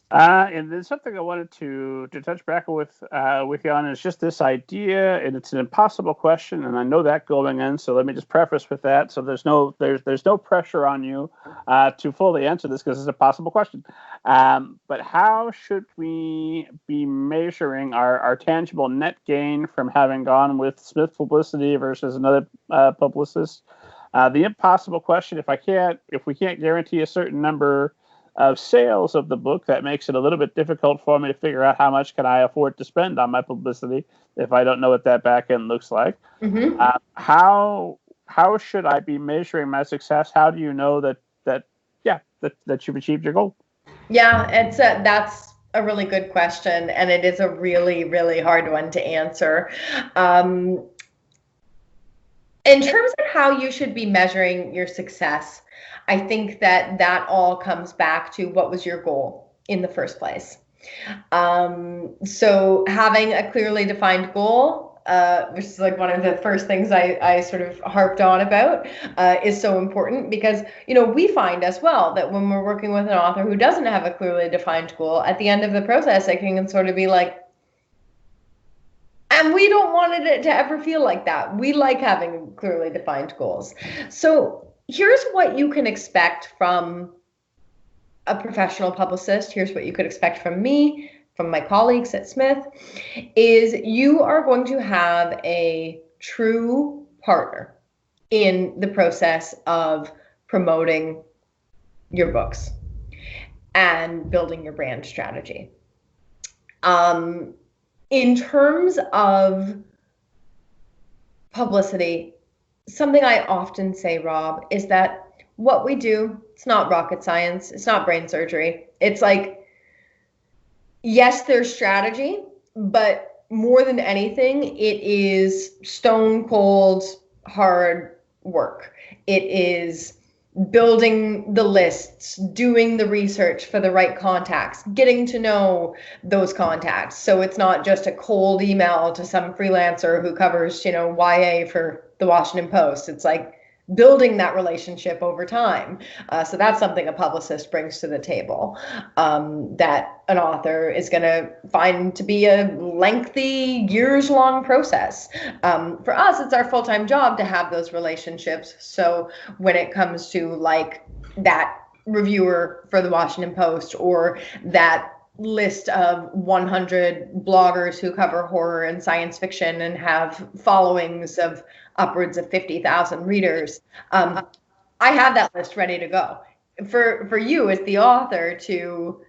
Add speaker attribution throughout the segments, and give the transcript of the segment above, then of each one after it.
Speaker 1: And then something I wanted to touch back with you on is just this idea, and it's an impossible question, and I know that going in. So let me just preface with that. So there's no pressure on you to fully answer this because it's a possible question. But how should we be measuring our tangible net gain from having gone with Smith Publicity versus another publicist? The impossible question: if we can't guarantee a certain number of sales of the book, that makes it a little bit difficult for me to figure out how much can I afford to spend on my publicity if I don't know what that back end looks like.
Speaker 2: Mm-hmm.
Speaker 1: How should I be measuring my success? How do you know that you've achieved your goal?
Speaker 2: Yeah, that's a really good question, and it is a really, really hard one to answer. In terms of how you should be measuring your success, I think that all comes back to what was your goal in the first place. So having a clearly defined goal, which is like one of the first things I sort of harped on about, is so important because, we find as well that when we're working with an author who doesn't have a clearly defined goal, at the end of the process, it can sort of be like, and we don't want it to ever feel like that. We like having clearly defined goals. So here's what you can expect from a professional publicist. Here's what you could expect from me, from my colleagues at Smith, is you are going to have a true partner in the process of promoting your books and building your brand strategy. In terms of publicity, something I often say, Rob, is that what we do, it's not rocket science. It's not brain surgery. It's like, yes, there's strategy, but more than anything, it is stone cold, hard work. It is building the lists, doing the research for the right contacts, getting to know those contacts. So it's not just a cold email to some freelancer who covers, YA for the Washington Post. It's like building that relationship over time. So that's something a publicist brings to the table, that an author is going to find to be a lengthy, years-long process. For us, it's our full-time job to have those relationships. So when it comes to like that reviewer for the Washington Post or that list of 100 bloggers who cover horror and science fiction and have followings of upwards of 50,000 readers, I have that list ready to go. For you as the author to,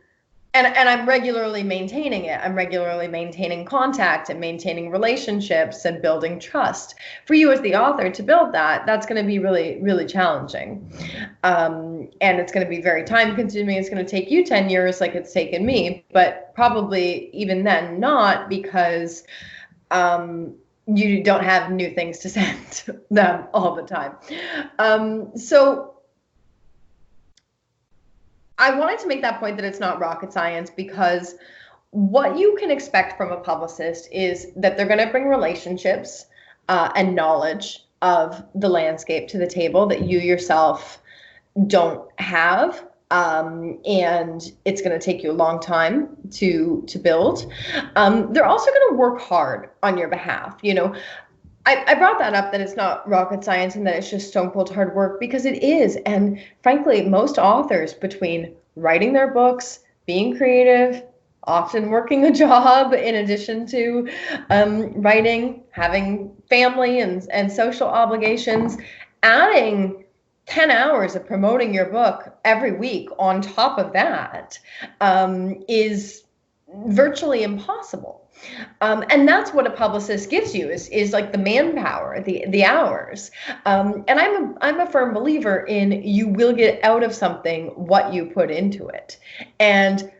Speaker 2: and I'm regularly maintaining it. I'm regularly maintaining contact and maintaining relationships and building trust. For you as the author to build that, that's going to be really, really challenging. And it's going to be very time consuming. It's going to take you 10 years like it's taken me, but probably even then not, because you don't have new things to send them all the time. So I wanted to make that point that it's not rocket science, because what you can expect from a publicist is that they're going to bring relationships and knowledge of the landscape to the table that you yourself don't have. And it's going to take you a long time to build. They're also going to work hard on your behalf. I brought that up, that it's not rocket science and that it's just stone cold hard work, because it is. And frankly, most authors, between writing their books, being creative, often working a job in addition to writing, having family and social obligations, adding 10 hours of promoting your book every week on top of that is virtually impossible. And that's what a publicist gives you, is like the manpower, the hours. And I'm a firm believer in, you will get out of something what you put into it. And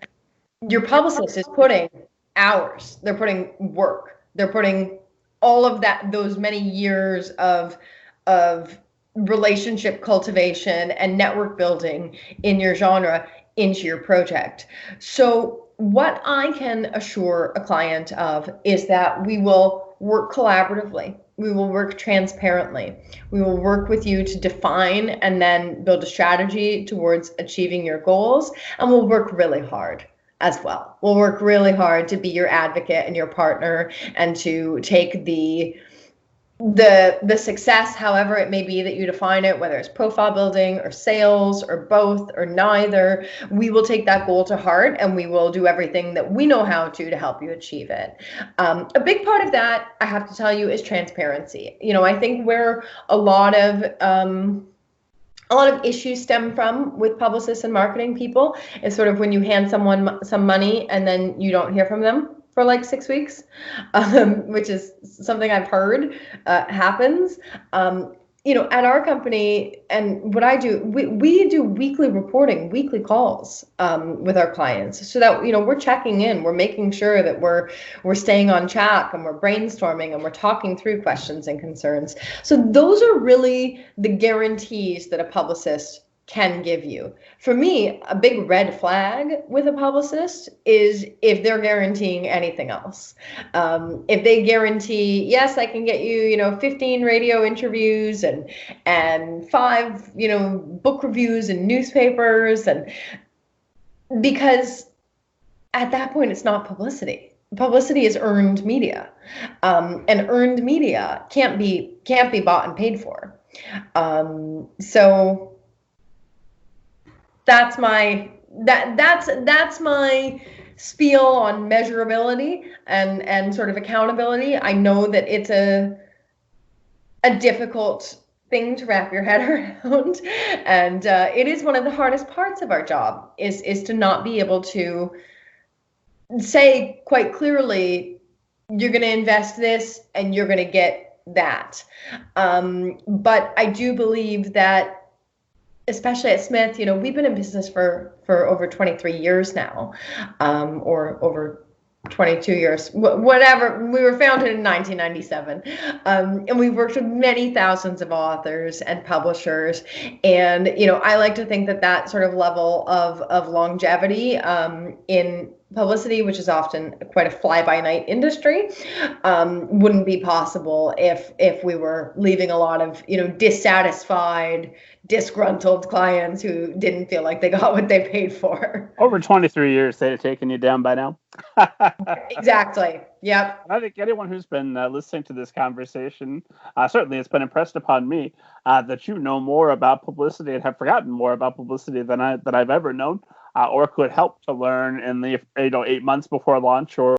Speaker 2: your publicist is putting hours, they're putting work, they're putting all of those many years of relationship cultivation and network building in your genre into your project. So what I can assure a client of is that we will work collaboratively. We will work transparently. We will work with you to define and then build a strategy towards achieving your goals. And we'll work really hard. as well. We'll work really hard to be your advocate and your partner, and to take the success, however it may be that you define it, whether it's profile building or sales or both or neither. We will take that goal to heart, and we will do everything that we know how to help you achieve it. A big part of that, I have to tell you, is transparency. I think where a lot of issues stem from with publicists and marketing people is sort of when you hand someone some money and then you don't hear from them for like 6 weeks, which is something I've heard happens. At our company, and what I do, we do weekly reporting, weekly calls with our clients, so that we're checking in, we're making sure that we're staying on track, and we're brainstorming, and we're talking through questions and concerns. So those are really the guarantees that a publicist can give you. For me, a big red flag with a publicist is if they're guaranteeing anything else. If they guarantee, yes, I can get you, 15 radio interviews and 5, book reviews in newspapers, and because at that point it's not publicity. Publicity is earned media, and earned media can't be bought and paid for. So that's my spiel on measurability and sort of accountability. I know that it's a difficult thing to wrap your head around, and it is one of the hardest parts of our job is to not be able to say quite clearly, you're going to invest this and you're going to get that. But I do believe that, especially at Smith, we've been in business for over 23 years now, or over 22 years, whatever. We were founded in 1997, and we've worked with many thousands of authors and publishers. And I like to think that sort of level of longevity in publicity, which is often quite a fly-by-night industry, wouldn't be possible if we were leaving a lot of dissatisfied, disgruntled clients who didn't feel like they got what they paid for.
Speaker 1: Over 23 years, they'd have taken you down by now.
Speaker 2: Exactly. Yep.
Speaker 1: I think anyone who's been listening to this conversation, certainly it's been impressed upon me that you know more about publicity and have forgotten more about publicity than I've ever known, or could help to learn in the 8 months before launch, or